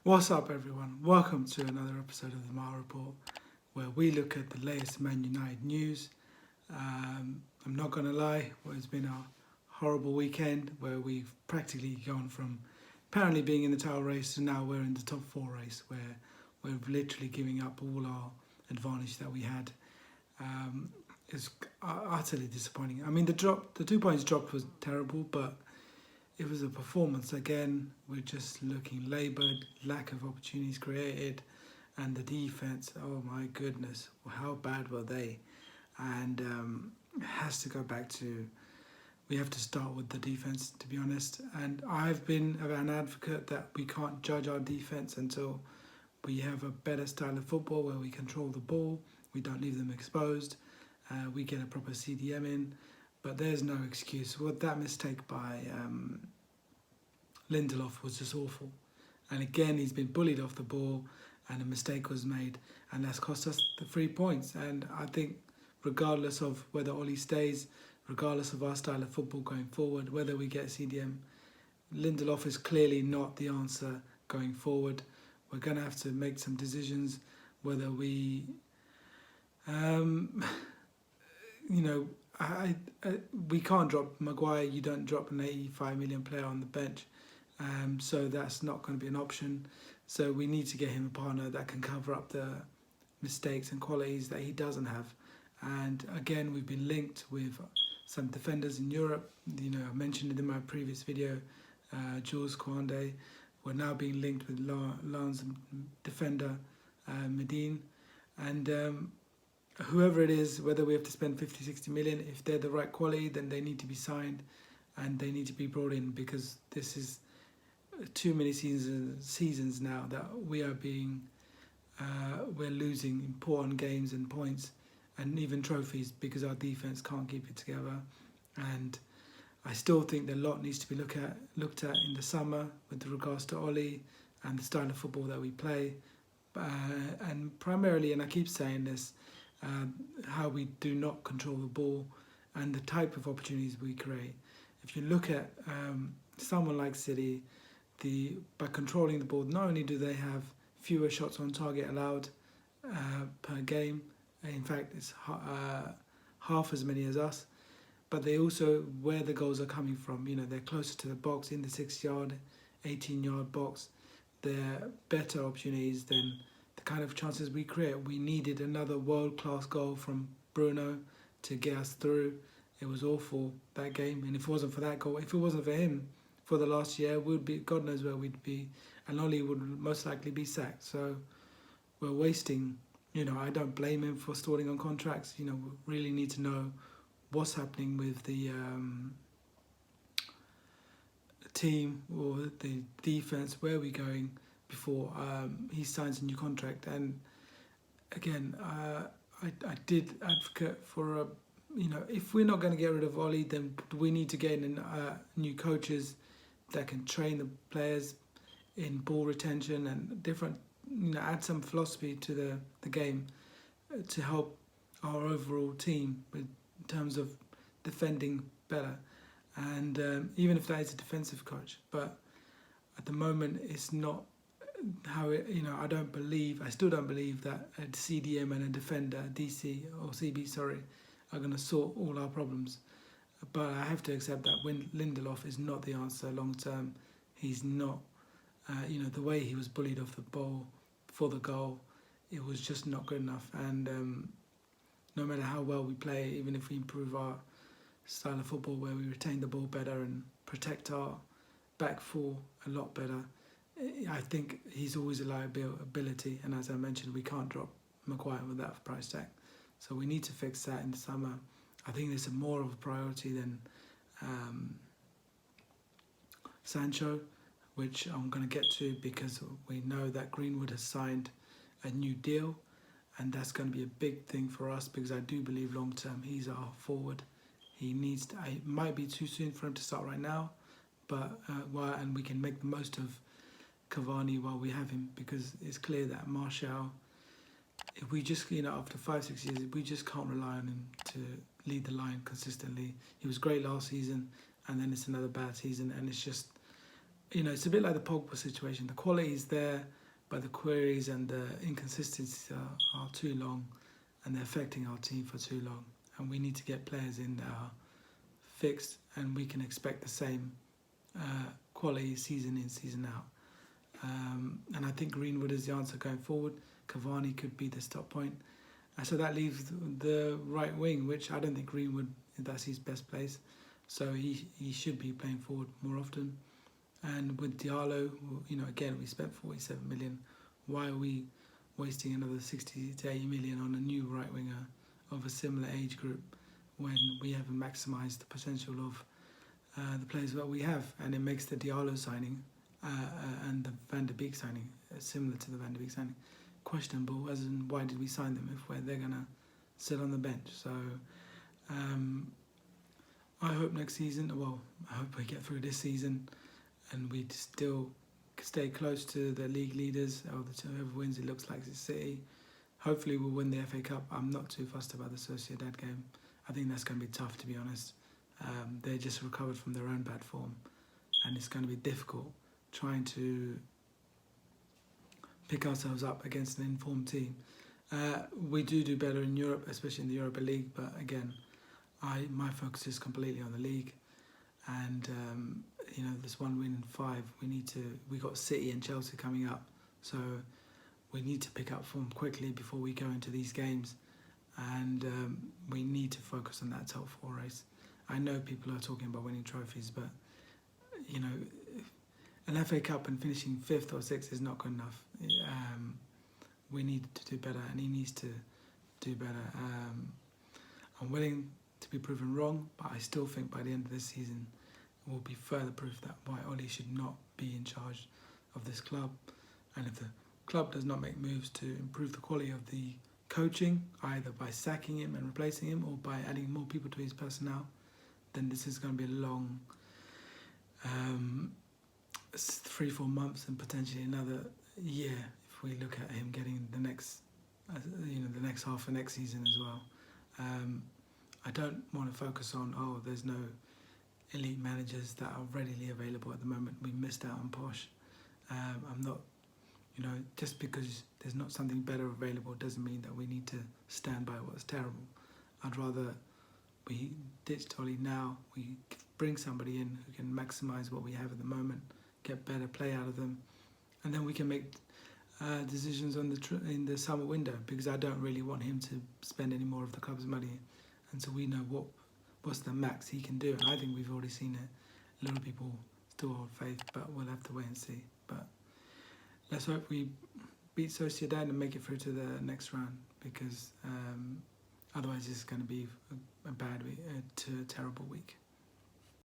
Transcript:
What's up, everyone? Welcome to another episode of the Mile Report, where we look at the latest Man United news. I'm not going to lie, it's been a horrible weekend where we've practically gone from apparently being in the title race to now we're in the top four race, where we're literally giving up all our advantage that we had. It's utterly disappointing. I mean, the 2 points drop was terrible, but it was a performance again. We're just looking laboured, lack of opportunities created, and the defence, oh my goodness, how bad were they? And it has to go back to, we have to start with the defence, to be honest. And I've been an advocate that we can't judge our defence until we have a better style of football where we control the ball, we don't leave them exposed, we get a proper CDM in. But there's no excuse. Well, that mistake by LindeFLOP was just awful. And again, he's been bullied off the ball and a mistake was made. And that's cost us the 3 points. And I think regardless of whether Ollie stays, regardless of our style of football going forward, whether we get CDM, LindeFLOP is clearly not the answer going forward. We're going to have to make some decisions whether we, we can't drop Maguire. You don't drop an 85 million player on the bench, so that's not going to be an option. So we need to get him a partner that can cover up the mistakes and qualities that he doesn't have. And again, we've been linked with some defenders in Europe. I mentioned it in my previous video, Jules Koundé. We're now being linked with Lens defender Medine, and whoever it is, whether we have to spend 50-60 million, if they're the right quality, then they need to be signed and they need to be brought in, because this is too many seasons now that we're losing important games and points and even trophies because our defense can't keep it together. And I still think the lot needs to be looked at in the summer with regards to Ollie and the style of football that we play, and primarily, and I keep saying this, how we do not control the ball and the type of opportunities we create. If you look at someone like City, by controlling the ball, not only do they have fewer shots on target allowed per game, in fact it's half as many as us, but they also, where the goals are coming from, they're closer to the box, in the 6-yard, 18-yard box. They're better opportunities than the kind of chances we create. We needed another world-class goal from Bruno to get us through. It was awful, that game. And if it wasn't for that goal, if it wasn't for him for the last year, we'd be, God knows where we'd be. And Ollie would most likely be sacked. So we're wasting, I don't blame him for stalling on contracts. We really need to know what's happening with the team or the defense, where are we going before he signs a new contract. And again, I did advocate for if we're not going to get rid of Ollie, then we need to get in new coaches that can train the players in ball retention and different, add some philosophy to the game to help our overall team in terms of defending better. And even if that is a defensive coach, but at the moment it's not how it, I still don't believe that a CDM and a defender, DC or CB, sorry, are going to sort all our problems. But I have to accept that when LindeFLOP is not the answer long term. He's not, the way he was bullied off the ball for the goal, it was just not good enough. And no matter how well we play, even if we improve our style of football where we retain the ball better and protect our back four a lot better, I think he's always a liability. And as I mentioned, we can't drop Maguire with that price tag. So we need to fix that in the summer. I think this is more of a priority than Sancho, which I'm going to get to, because we know that Greenwood has signed a new deal, and that's going to be a big thing for us, because I do believe long term he's our forward. He needs to, it might be too soon for him to start right now, but and we can make the most of Cavani while we have him, because it's clear that Martial, if we just, after 5-6 years, we just can't rely on him to lead the line consistently. He was great last season, and then it's another bad season, and it's just, it's a bit like the Pogba situation. The quality is there, but the queries and the inconsistencies are too long, and they're affecting our team for too long. And we need to get players in that are fixed, and we can expect the same quality season in, season out. And I think Greenwood is the answer going forward. Cavani could be the stop point. And so that leaves the right wing, which I don't think Greenwood, that's his best place. So he should be playing forward more often. And with Diallo, again, we spent 47 million. Why are we wasting another 60 to 80 million on a new right winger of a similar age group when we haven't maximised the potential of the players that we have? And it makes the Diallo signing and the Van der Beek signing, similar to the Van der Beek signing, questionable, as in why did we sign them if they're going to sit on the bench? So I hope next season, I hope we get through this season and we still stay close to the league leaders, or whoever wins, it looks like it's City. Hopefully we'll win the FA Cup. I'm not too fussed about the Sociedad game. I think that's going to be tough, to be honest. They just recovered from their own bad form, and it's going to be difficult trying to pick ourselves up against an informed team. We do better in Europe, especially in the Europa League, but again, my focus is completely on the league. And this 1 win in 5, we got City and Chelsea coming up, so we need to pick up form quickly before we go into these games, and we need to focus on that top 4 race. I know people are talking about winning trophies, but an FA Cup and finishing 5th or 6th is not good enough. We need to do better, and he needs to do better. I'm willing to be proven wrong, but I still think by the end of this season will be further proof that why Oli should not be in charge of this club. And if the club does not make moves to improve the quality of the coaching, either by sacking him and replacing him or by adding more people to his personnel, then this is going to be a long 3-4 months and potentially another year if we look at him getting the next half of next season as well. I don't want to focus on, there's no elite managers that are readily available at the moment. We missed out on Posh. I'm not, just because there's not something better available doesn't mean that we need to stand by what's terrible. I'd rather we ditch Ollie now, we bring somebody in who can maximise what we have at the moment, get better play out of them, and then we can make decisions on in the summer window, because I don't really want him to spend any more of the club's money until we know what's the max he can do. And I think we've already seen it. A lot of people still hold faith, but we'll have to wait and see. But let's hope we beat Sociedad and make it through to the next round, because otherwise it's going to be a bad week, a terrible week.